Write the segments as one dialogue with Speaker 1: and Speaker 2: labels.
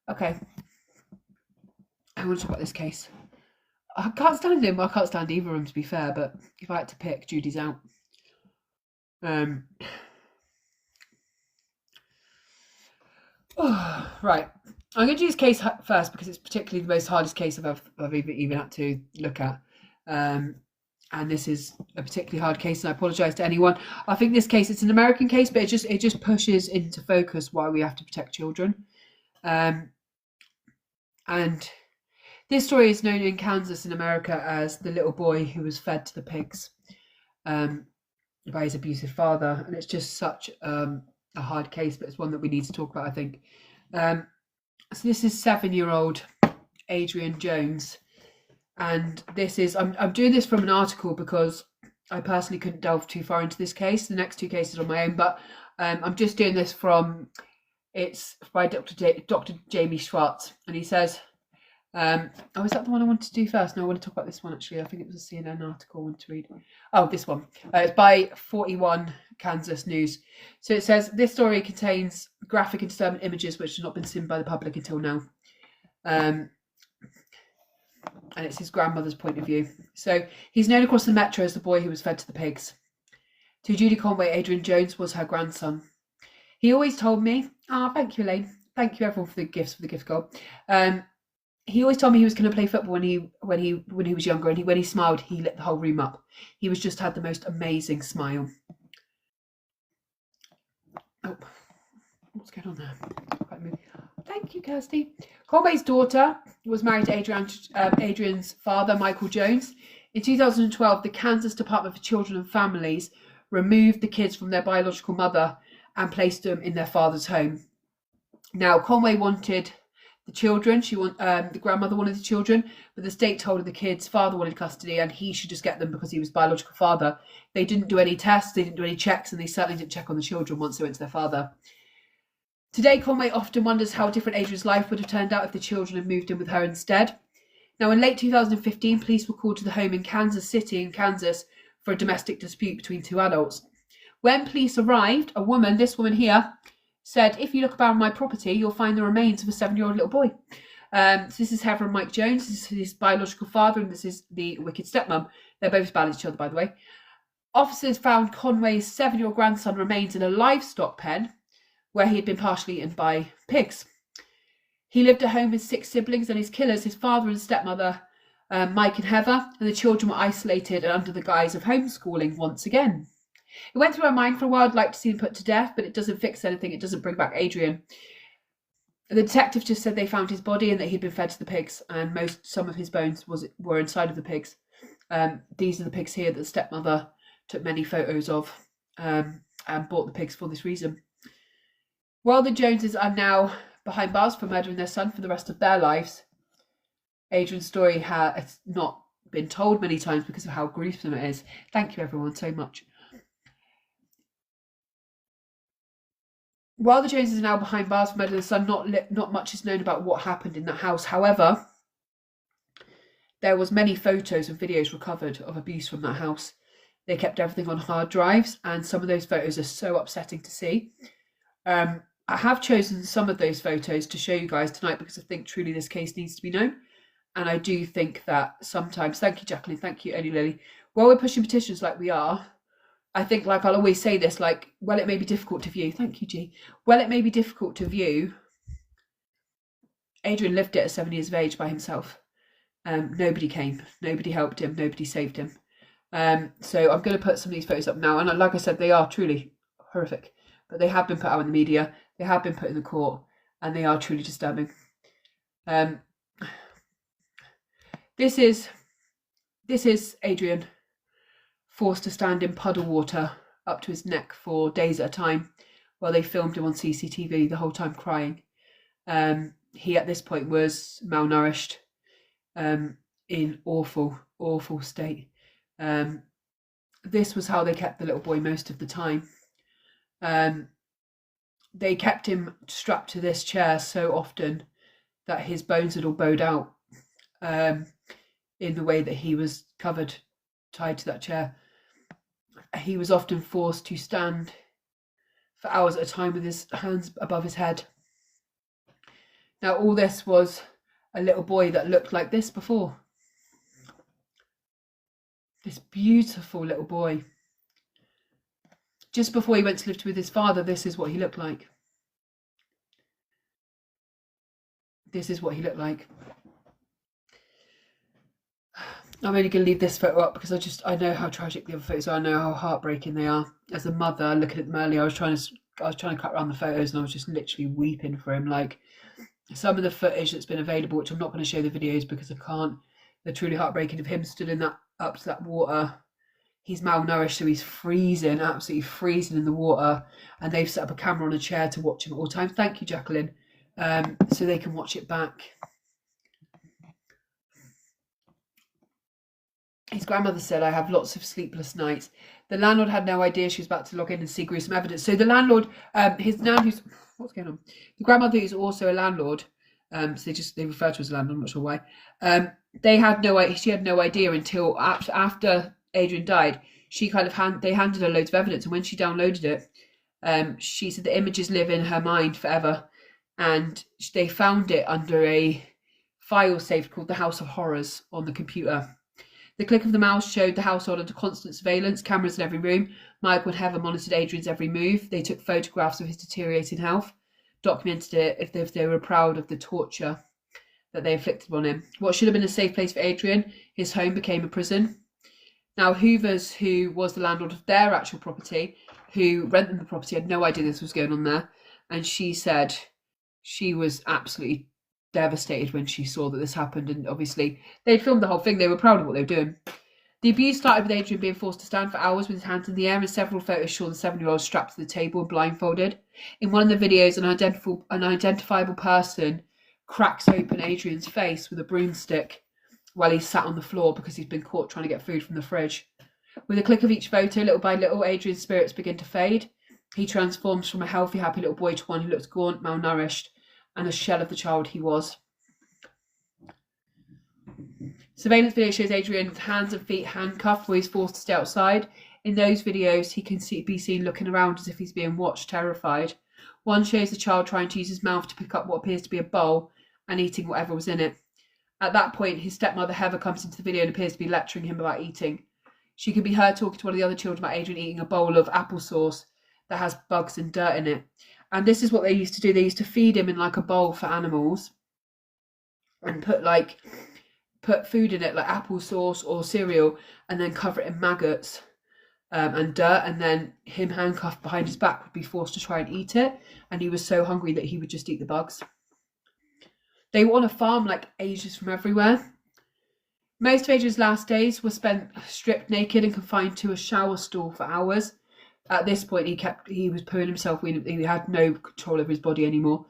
Speaker 1: Okay, I want to talk about this case. I can't stand him. I can't stand either of them, to be fair. But if I had to pick, Judy's out. Right. I'm going to do this case first because it's particularly the most hardest case I've even had to look at. And this is a particularly hard case, and I apologise to anyone. I think this case, it's an American case, but it just pushes into focus why we have to protect children. And this story is known in Kansas in America as the little boy who was fed to the pigs by his abusive father. And it's just such a hard case, but it's one that we need to talk about, I think. So this is 7-year-old Adrian Jones. And this is, I'm doing this from an article because I personally couldn't delve too far into this case. The next two cases are on my own, but I'm just doing this from, it's by Dr. Jamie Schwartz. And he says, oh, is that the one I wanted to do first? No, I want to talk about this one actually. I think it was a CNN article I want to read. Oh, this one. It's by 41 Kansas News. So it says, this story contains graphic and disturbing images which have not been seen by the public until now. And it's his grandmother's point of view. So he's known across the metro as the boy who was fed to the pigs. To Judy Conway, Adrian Jones was her grandson. He always told me, thank you, Elaine. Thank you everyone for the gifts for the gift card. He always told me he was going to play football when he was younger, and when he smiled, he lit the whole room up. He just had the most amazing smile. Oh, what's going on there? Thank you, Kirsty. Conway's daughter was married to Adrian's father, Michael Jones. In 2012, the Kansas Department for Children and Families removed the kids from their biological mother and placed them in their father's home. Now, Conway wanted the children. The grandmother wanted the children, but the state told her the kids' father wanted custody and he should just get them because he was biological father. They didn't do any tests, they didn't do any checks, and they certainly didn't check on the children once they went to their father. Today, Conway often wonders how different Adrian's life would have turned out if the children had moved in with her instead. Now, in late 2015, police were called to the home in Kansas City, in Kansas, for a domestic dispute between two adults. When police arrived, this woman here, said, "If you look around my property, you'll find the remains of a 7-year-old little boy." So this is Heather and Mike Jones. This is his biological father, and this is the wicked stepmom. They're both balanced each other, by the way. Officers found Conway's 7-year-old grandson remains in a livestock pen where he had been partially eaten by pigs. He lived at home with 6 siblings, and his killers, his father and stepmother, Mike and Heather, and the children were isolated and under the guise of homeschooling once again. It went through my mind for a while, I'd like to see him put to death, but it doesn't fix anything. It doesn't bring back Adrian. The detectives just said they found his body and that he'd been fed to the pigs, and some of his bones were inside of the pigs. These are the pigs here that the stepmother took many photos of and bought the pigs for this reason. While the Joneses are now behind bars for murdering their son for the rest of their lives, Adrian's story has not been told many times because of how gruesome it is. Thank you everyone so much. While the Joneses are now behind bars for murdering their son, not much is known about what happened in that house. However, there was many photos and videos recovered of abuse from that house. They kept everything on hard drives, and some of those photos are so upsetting to see. I have chosen some of those photos to show you guys tonight because I think truly this case needs to be known. And I do think that sometimes, thank you, Jacqueline, thank you, Only Lily, while we're pushing petitions like we are, I think, like I'll always say this, like, well, it may be difficult to view. Thank you, G. Well, it may be difficult to view. Adrian lived it at 7 years of age by himself. Nobody came. Nobody helped him. Nobody saved him. So I'm going to put some of these photos up now. And like I said, they are truly horrific. But they have been put out in the media. They have been put in the court. And they are truly disturbing. This is Adrian, forced to stand in puddle water up to his neck for days at a time while they filmed him on CCTV, the whole time crying. He at this point was malnourished, in awful, awful state. This was how they kept the little boy most of the time. They kept him strapped to this chair so often that his bones had all bowed out, in the way that he was covered, tied to that chair. He was often forced to stand for hours at a time with his hands above his head. Now, all this was a little boy that looked like this before. This beautiful little boy. Just before he went to live with his father, this is what he looked like. This is what he looked like. I'm only going to leave this photo up because I know how tragic the other photos are. I know how heartbreaking they are. As a mother, looking at them earlier, I was trying to cut around the photos, and I was just literally weeping for him. Like, some of the footage that's been available, which I'm not going to show the videos because I can't, they're truly heartbreaking, of him stood in that, up to that water. He's malnourished, so he's freezing, absolutely freezing in the water, and they've set up a camera on a chair to watch him at all times. Thank you, Jacqueline. So they can watch it back. His grandmother said, "I have lots of sleepless nights." The landlord had no idea she was about to log in and see gruesome evidence. So the landlord, his nan, who's, what's going on? The grandmother, who's also a landlord, so they refer to her as a landlord, I'm not sure why. She had no idea until after Adrian died. She kind of they handed her loads of evidence, and when she downloaded it, she said the images live in her mind forever, and they found it under a file saved called the House of Horrors on the computer. The click of the mouse showed the household under constant surveillance, cameras in every room. Michael and Heather monitored Adrian's every move. They took photographs of his deteriorating health, documented it if they were proud of the torture that they inflicted on him. What should have been a safe place for Adrian, his home, became a prison. Now, Hoovers, who was the landlord of their actual property, who rented them the property, had no idea this was going on there. And she said she was absolutely devastated when she saw that this happened, and obviously they'd filmed the whole thing. They were proud of what they were doing. The abuse started with Adrian being forced to stand for hours with his hands in the air, and several photos show the 7-year-old strapped to the table and blindfolded. In one of the videos, an identifiable person cracks open Adrian's face with a broomstick while he's sat on the floor because he's been caught trying to get food from the fridge. With a click of each photo, little by little, Adrian's spirits begin to fade. He transforms from a healthy, happy little boy to one who looks gaunt, malnourished, and a shell of the child he was. Surveillance video shows Adrian's hands and feet handcuffed while he's forced to stay outside. In those videos, he can be seen looking around as if he's being watched, terrified. One shows the child trying to use his mouth to pick up what appears to be a bowl and eating whatever was in it. At that point, his stepmother Heather comes into the video and appears to be lecturing him about eating. She can be heard talking to one of the other children about Adrian eating a bowl of applesauce that has bugs and dirt in it. And this is what they used to do. They used to feed him in like a bowl for animals and put food in it, like applesauce or cereal, and then cover it in maggots and dirt, and then him handcuffed behind his back would be forced to try and eat it, and he was so hungry that he would just eat the bugs. They were on a farm like ages from everywhere. Most of Adrian's last days were spent stripped naked and confined to a shower stall for hours. At this point, he was pooing himself. He had no control over his body anymore.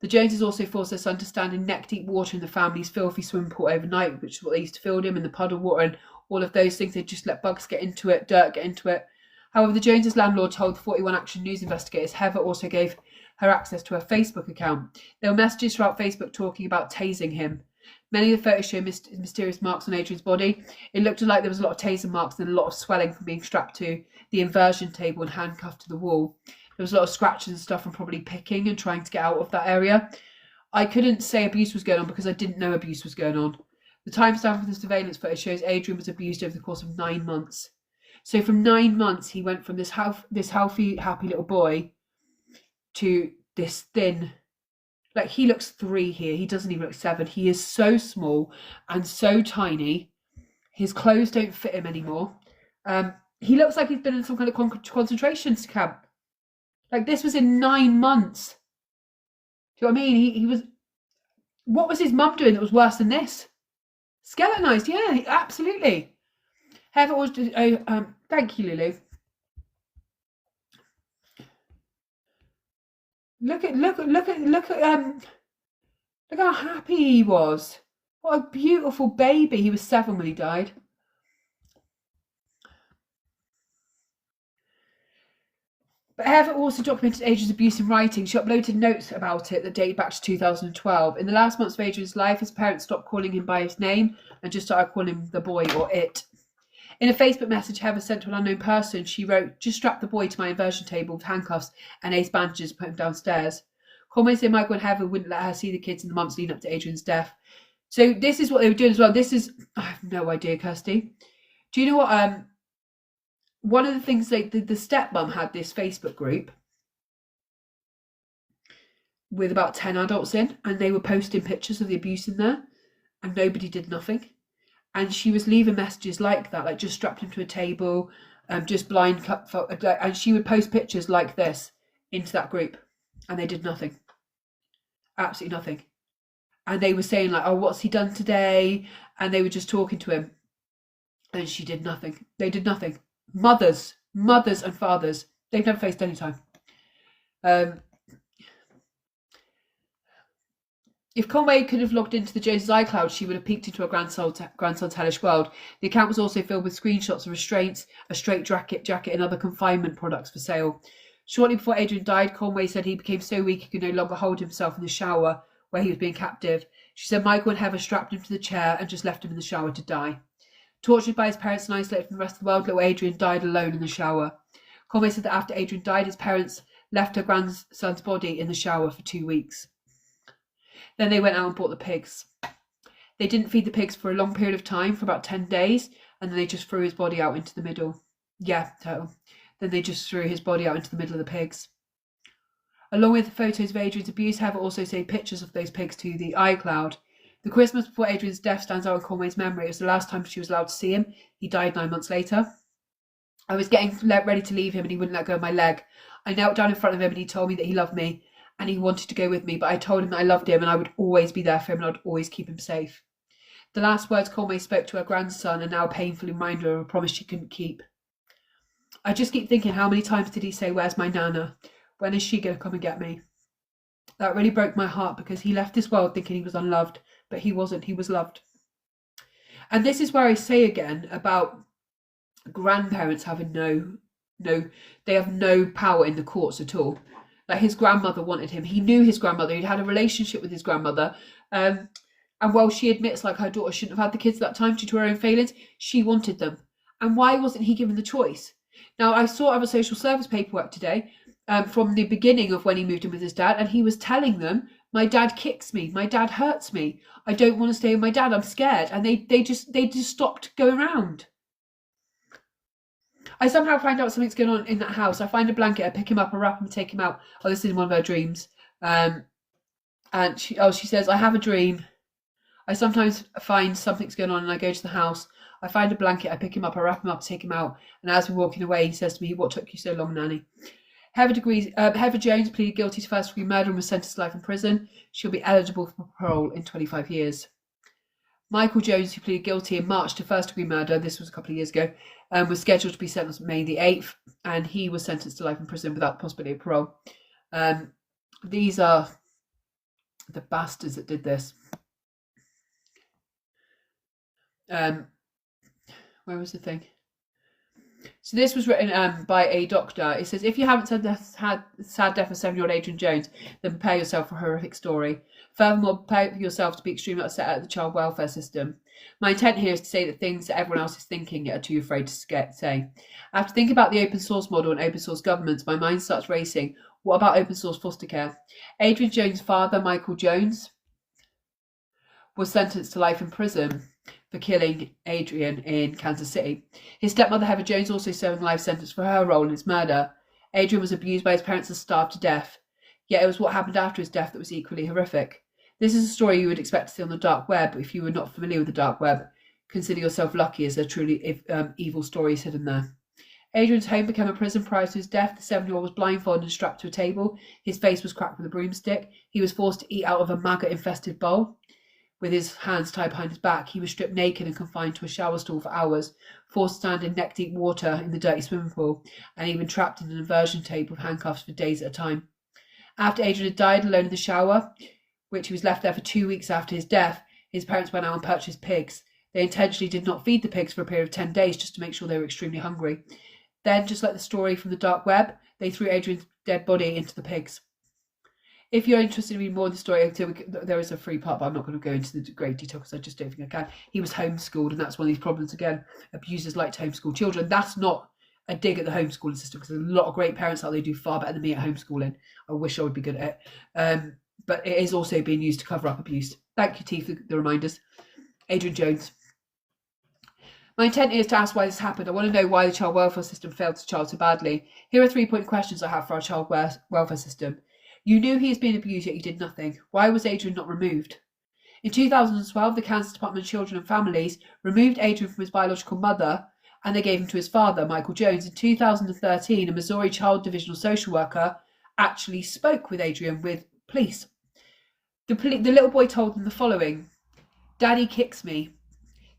Speaker 1: The Joneses also forced their son to stand in neck-deep water in the family's filthy swimming pool overnight, which is what they used to fill him in, the puddle water and all of those things. They'd just let bugs get into it, dirt get into it. However, the Joneses' landlord told the 41 Action News investigators Heather also gave her access to her Facebook account. There were messages throughout Facebook talking about tasing him. Many of the photos show mysterious marks on Adrian's body. It looked like there was a lot of taser marks and a lot of swelling from being strapped to the inversion table and handcuffed to the wall. There was a lot of scratches and stuff from probably picking and trying to get out of that area. I couldn't say abuse was going on because I didn't know abuse was going on. The timestamp of the surveillance footage shows Adrian was abused over the course of 9 months. So from 9 months, he went from this healthy, happy little boy to this thin, like he looks 3 here. He doesn't even look 7. He is so small and so tiny. His clothes don't fit him anymore. He looks like he's been in some kind of concentration camp. Like, this was in 9 months. Do you know what I mean? He was... What was his mum doing that was worse than this? Skeletonized, yeah, absolutely. Heather was... thank you, Lulu. Look how happy he was. What a beautiful baby. He was 7 when he died. But Heather also documented Adrian's abuse in writing. She uploaded notes about it that date back to 2012. In the last months of Adrian's life, his parents stopped calling him by his name and just started calling him the boy or it. In a Facebook message Heather sent to an unknown person, she wrote, "Just strap the boy to my inversion table with handcuffs and ace bandages, put him downstairs. Conway said Michael and Heather wouldn't let her see the kids in the months leading up to Adrian's death. So this is what they were doing as well. I have no idea, Kirsty. Do you know what? One of the things, like the stepmom had this Facebook group with about 10 adults in, and they were posting pictures of the abuse in there, and nobody did nothing. And she was leaving messages like that, like just strapped him to a table, just blind cut, and she would post pictures like this into that group, and they did nothing. Absolutely nothing. And they were saying like, oh, what's he done today? And they were just talking to him, and she did nothing. They did nothing. Mothers and fathers, they've never faced any time. If Conway could have logged into the Jones' iCloud, she would have peeked into her grandson's hellish world. The account was also filled with screenshots of restraints, a straitjacket and other confinement products for sale. Shortly before Adrian died, Conway said he became so weak he could no longer hold himself in the shower where he was being captive. She said Michael and Heather strapped him to the chair and just left him in the shower to die. Tortured by his parents and isolated from the rest of the world, little Adrian died alone in the shower. Conway said that after Adrian died, his parents left her grandson's body in the shower for 2 weeks. Then they went out and bought the pigs. They didn't feed the pigs for a long period of time, for about 10 days, and then they just threw his body out into the middle. Yeah, total. Then they just threw his body out into the middle of the pigs. Along with the photos of Adrian's abuse, Heather also saved pictures of those pigs to the iCloud. The Christmas before Adrian's death stands out in Conway's memory. It was the last time she was allowed to see him. He died 9 months later. I was getting ready to leave him and he wouldn't let go of my leg. I knelt down in front of him and he told me that he loved me and he wanted to go with me, but I told him that I loved him and I would always be there for him and I'd always keep him safe. The last words Conway spoke to her grandson are now a painful reminder of a promise she couldn't keep. I just keep thinking, how many times did he say, "Where's my Nana? When is she going to come and get me?" That really broke my heart because he left this world thinking he was unloved, but he wasn't. He was loved. And this is where I say again about grandparents having they have no power in the courts at all. Like his grandmother wanted him. He knew his grandmother. He'd had a relationship with his grandmother. And while she admits like her daughter shouldn't have had the kids at that time due to her own failings, she wanted them. And why wasn't he given the choice? Now, I saw other social service paperwork today from the beginning of when he moved in with his dad, and he was telling them, my dad kicks me, my dad hurts me, I don't want to stay with my dad, I'm scared. And they just stopped going around. I somehow find out something's going on in that house. I find a blanket, I pick him up, I wrap him, take him out. Oh, this is one of her dreams. And she says, I have a dream. I sometimes find something's going on and I go to the house. I find a blanket, I pick him up, I wrap him up, take him out. And as we're walking away, he says to me, "What took you so long, Nanny?" Heather Jones pleaded guilty to first-degree murder and was sentenced to life in prison. She'll be eligible for parole in 25 years. Michael Jones, who pleaded guilty in March to first-degree murder, this was a couple of years ago, was scheduled to be sentenced May the 8th, and he was sentenced to life in prison without the possibility of parole. These are the bastards that did this. Where was the thing? So this was written by a doctor. It says, if you haven't had the sad death of 7-year-old Adrian Jones, then prepare yourself for a horrific story. Furthermore, prepare yourself to be extremely upset at the child welfare system. My intent here is to say that things that everyone else is thinking yet are too afraid to say. After thinking about the open source model and open source governments, my mind starts racing. What about open source foster care? Adrian Jones' father, Michael Jones, was sentenced to life in prison for killing Adrian in Kansas City. His stepmother, Heather Jones, also serving a life sentence for her role in his murder. Adrian was abused by his parents and starved to death. Yet it was what happened after his death that was equally horrific. This is a story you would expect to see on the dark web. If you were not familiar with the dark web, consider yourself lucky, as there are truly evil stories hidden there. Adrian's home became a prison prior to his death. The 7-year-old was blindfolded and strapped to a table. His face was cracked with a broomstick. He was forced to eat out of a maggot-infested bowl. With his hands tied behind his back, he was stripped naked and confined to a shower stall for hours, forced to stand in neck-deep water in the dirty swimming pool, and even trapped in an inversion tape with handcuffs for days at a time. After Adrian had died alone in the shower, which he was left there for 2 weeks after his death, his parents went out and purchased pigs. They intentionally did not feed the pigs for a period of 10 days just to make sure they were extremely hungry. Then, just like the story from the dark web, they threw Adrian's dead body into the pigs. If you're interested in reading more of the story, there is a free part, but I'm not going to go into the great detail because I just don't think I can. He was homeschooled, and that's one of these problems again. Abusers like to homeschool children. That's not a dig at the homeschooling system, because there's a lot of great parents out there who do far better than me at homeschooling. I wish I would be good at it. But it is also being used to cover up abuse. Thank you, T, for the reminders. Adrian Jones. My intent is to ask why this happened. I want to know why the child welfare system failed the child so badly. Here are 3-point questions I have for our child welfare system. You knew he was being abused, yet you did nothing. Why was Adrian not removed? In 2012, the Kansas Department of Children and Families removed Adrian from his biological mother, and they gave him to his father, Michael Jones. In 2013, a Missouri Child Divisional social worker actually spoke with Adrian with police. The little boy told them the following: Daddy kicks me.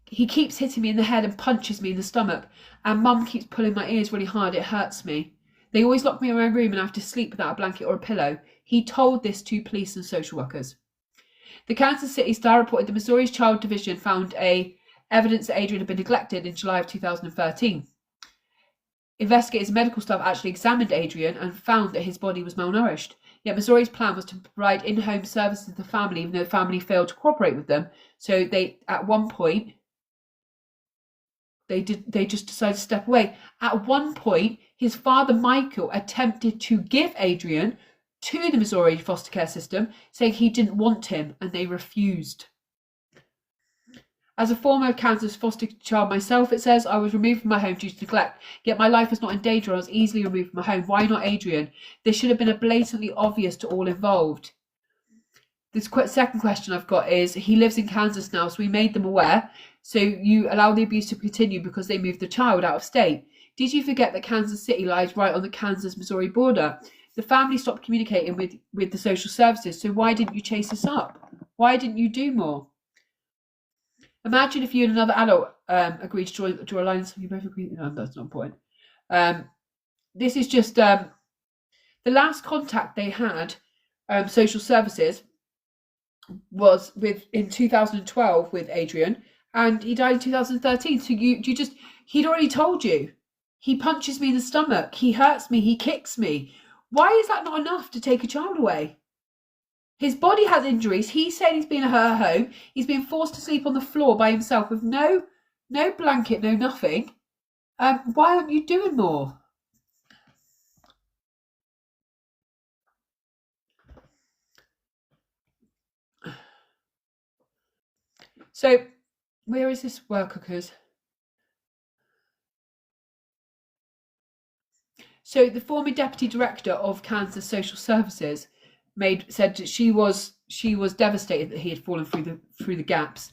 Speaker 1: He keeps hitting me in the head and punches me in the stomach, and Mum keeps pulling my ears really hard. It hurts me. They always lock me in my room and I have to sleep without a blanket or a pillow. He told this to police and social workers. The Kansas City Star reported the Missouri's Child Division found evidence that Adrian had been neglected in July of 2013. Investigators and medical staff actually examined Adrian and found that his body was malnourished. Yet Missouri's plan was to provide in-home services to the family, even though the family failed to cooperate with them. So at one point, they just decided to step away. At one point, his father, Michael, attempted to give Adrian to the Missouri foster care system, saying he didn't want him, and they refused. As a former Kansas foster child myself, it says, I was removed from my home due to neglect, yet my life was not in danger. I was easily removed from my home. Why not Adrian? This should have been blatantly obvious to all involved. This second question I've got is, he lives in Kansas now, so we made them aware. So you allow the abuse to continue because they moved the child out of state. Did you forget that Kansas City lies right on the Kansas-Missouri border? The family stopped communicating with the social services, so why didn't you chase us up? Why didn't you do more? Imagine if you and another adult agreed to draw a line. So you both agree? No, that's not important. This is just the last contact they had, social services, was in 2012 with Adrian, and he died in 2013. So he'd already told you. He punches me in the stomach. He hurts me. He kicks me. Why is that not enough to take a child away? His body has injuries. He's saying he's been at her home. He's been forced to sleep on the floor by himself with no blanket, no nothing. Why aren't you doing more? So, where is this worker? Because so the former deputy director of Kansas Social Services said that she was devastated that he had fallen through the gaps.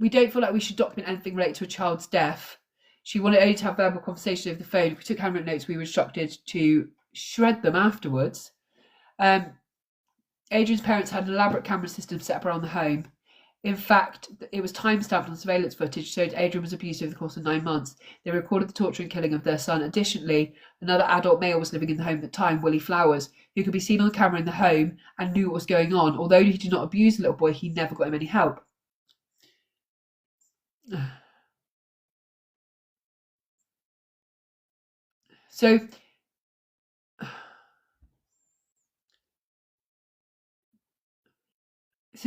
Speaker 1: We don't feel like we should document anything related to a child's death. She wanted only to have verbal conversation over the phone. If we took handwritten notes, we were instructed to shred them afterwards. Adrian's parents had an elaborate camera system set up around the home. In fact, it was time-stamped on surveillance footage, showed Adrian was abused over the course of 9 months. They recorded the torture and killing of their son. Additionally, another adult male was living in the home at the time, Willie Flowers, who could be seen on the camera in the home and knew what was going on. Although he did not abuse the little boy, he never got him any help. So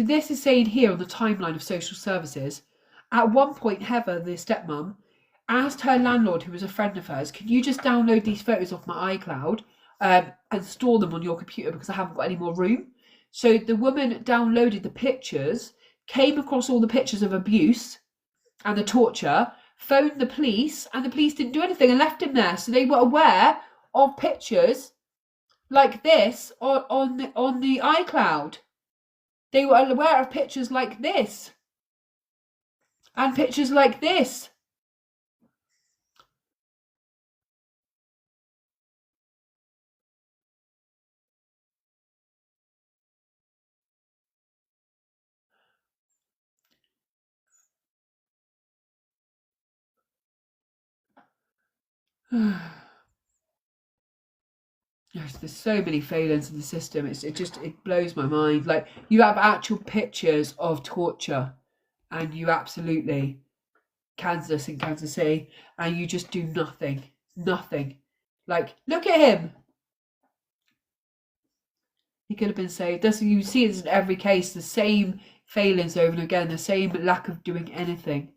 Speaker 1: this is saying here on the timeline of social services, at one point, Heather, the stepmom, asked her landlord, who was a friend of hers, can you just download these photos off my iCloud and store them on your computer because I haven't got any more room? So the woman downloaded the pictures, came across all the pictures of abuse and the torture, phoned the police, and the police didn't do anything and left him there. So they were aware of pictures like this on the iCloud. They were aware of pictures like this and pictures like this. There's so many failings in the system. It blows my mind. Like, you have actual pictures of torture, and you absolutely Kansas City, and you just do nothing. Like, look at him. He could have been saved. You see it in every case, the same failings over and again, the same lack of doing anything.